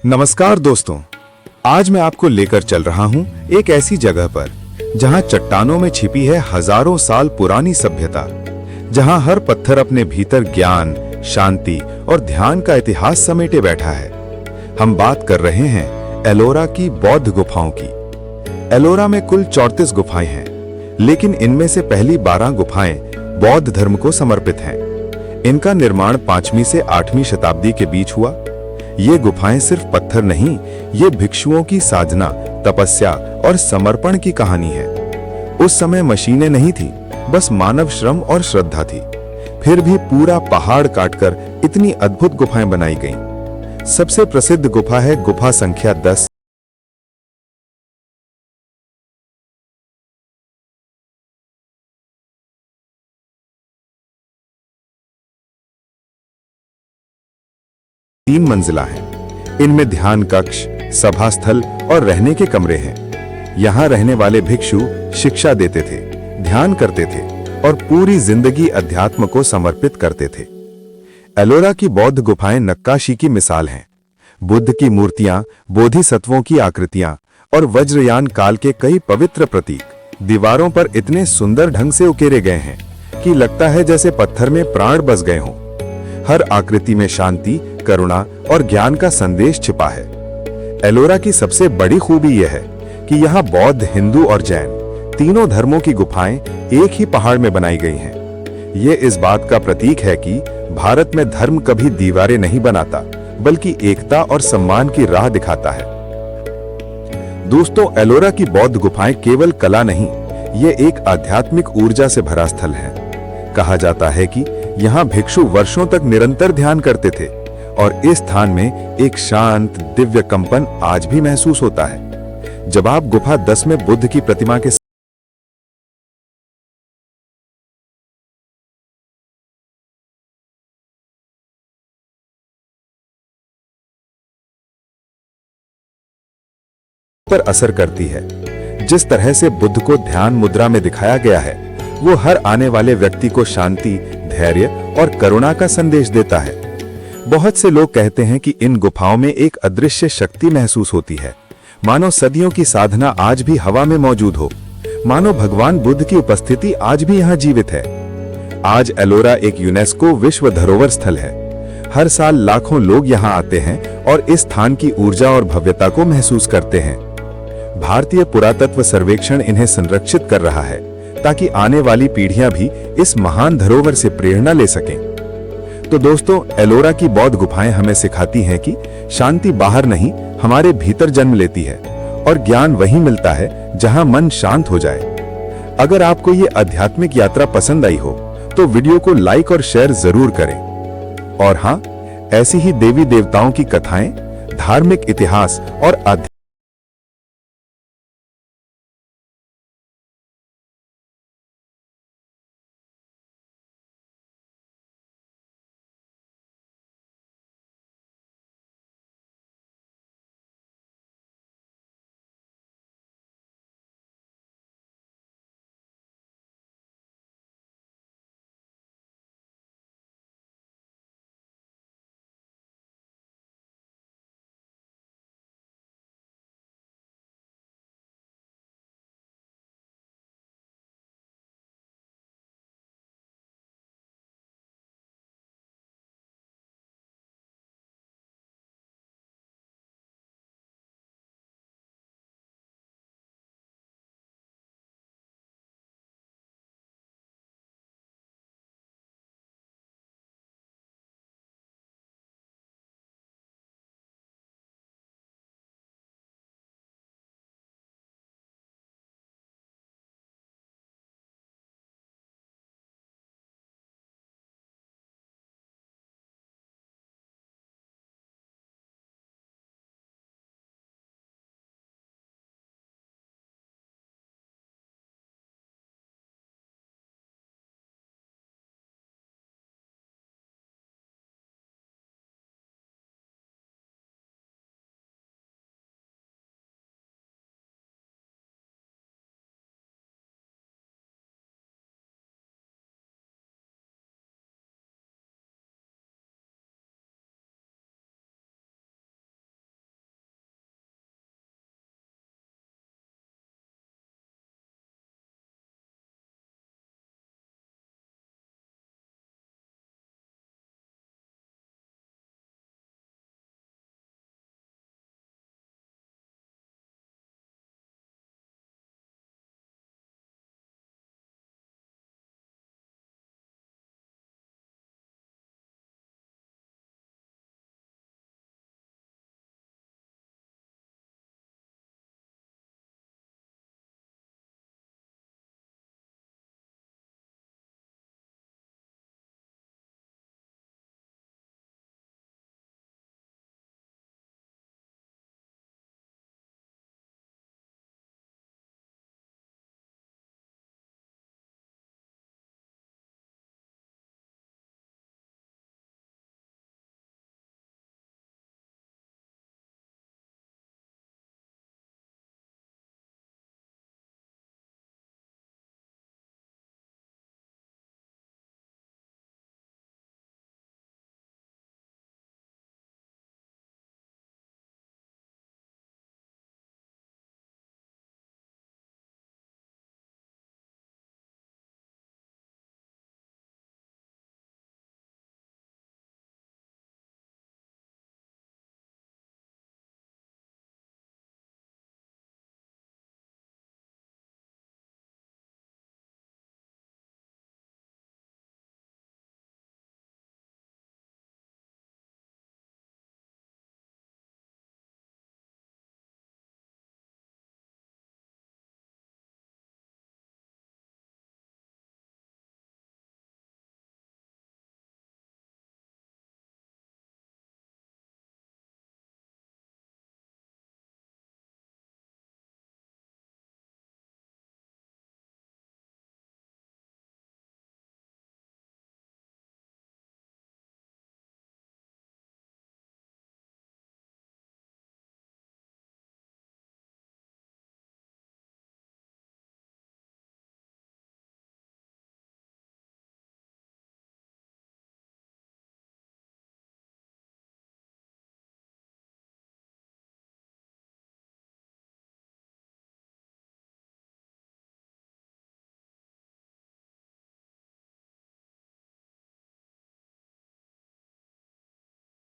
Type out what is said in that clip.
नमस्कार दोस्तों, आज मैं आपको लेकर चल रहा हूं एक ऐसी जगह पर जहां चट्टानों में छिपी है हजारों साल पुरानी सभ्यता, जहां हर पत्थर अपने भीतर ज्ञान, शांति और ध्यान का इतिहास समेटे बैठा है। हम बात कर रहे हैं एलोरा की बौद्ध गुफाओं की। एलोरा में कुल 34 गुफाएं हैं, लेकिन इनमें से पहली 12 गुफाएं बौद्ध धर्म को समर्पित हैं। इनका निर्माण 5वीं से 8वीं शताब्दी के बीच हुआ। ये गुफाएं सिर्फ पत्थर नहीं, ये भिक्षुओं की साधना, तपस्या और समर्पण की कहानी है। उस समय मशीनें नहीं थी, बस मानव श्रम और श्रद्धा थी। फिर भी पूरा पहाड़ काटकर इतनी अद्भुत गुफाएं बनाई गईं। सबसे प्रसिद्ध गुफा है गुफा संख्या 10। तीन मंजिला है। इनमें ध्यान कक्ष, सभा स्थल और रहने के कमरे हैं। यहाँ रहने वाले भिक्षु शिक्षा देते थे, ध्यान करते थे और पूरी जिंदगी अध्यात्म को समर्पित करते थे। एलोरा की बौद्ध गुफाएं नक्काशी की मिसाल हैं। बुद्ध की मूर्तियां, बोधिसत्वों की आकृतियां और वज्रयान काल के कई पवित्र प्रतीक दीवारों पर इतने सुंदर ढंग से उकेरे गए हैं कि लगता है जैसे पत्थर में प्राण बस गए हों। हर आकृति में शांति, करुणा और ज्ञान का संदेश छिपा है। एलोरा की सबसे बड़ी खूबी यह है कि यहाँ बौद्ध, हिंदू और जैन तीनों धर्मों की गुफाएं एक ही पहाड़ में बनाई गई हैं। ये इस बात का प्रतीक है कि भारत में धर्म कभी दीवारें नहीं बनाता, बल्कि एकता और सम्मान की राह दिखाता है। दोस्तों, एलोरा की बौद्ध गुफाएं केवल कला नहीं, ये एक आध्यात्मिक ऊर्जा से भरा स्थल है। कहा जाता है कि यहाँ भिक्षु वर्षों तक निरंतर ध्यान करते थे और इस स्थान में एक शांत, दिव्य कंपन आज भी महसूस होता है। जब आप गुफा 10 में बुद्ध की प्रतिमा के पर असर करती है। जिस तरह से बुद्ध को ध्यान मुद्रा में दिखाया गया है, वो हर आने वाले व्यक्ति को शांति, धैर्य और करुणा का संदेश देता है। बहुत से लोग कहते हैं कि इन गुफाओं में एक अदृश्य शक्ति महसूस होती है, मानो सदियों की साधना आज भी हवा में मौजूद हो, मानो भगवान बुद्ध की उपस्थिति आज भी यहाँ जीवित है। आज एलोरा एक यूनेस्को विश्व धरोहर स्थल है। हर साल लाखों लोग यहाँ आते हैं और इस स्थान की ऊर्जा और भव्यता को महसूस करते हैं। भारतीय पुरातत्व सर्वेक्षण इन्हें संरक्षित कर रहा है ताकि आने वाली पीढ़ियां भी इस महान धरोहर से प्रेरणा ले सकें। तो दोस्तों, एलोरा की बौद्ध गुफाएं हमें सिखाती हैं कि शांति बाहर नहीं, हमारे भीतर जन्म लेती है और ज्ञान वहीं मिलता है जहां मन शांत हो जाए। अगर आपको ये आध्यात्मिक यात्रा पसंद आई हो तो वीडियो को लाइक और शेयर जरूर करें। और हाँ, ऐसी ही देवी देवताओं की कथाएं, धार्मिक इतिहास और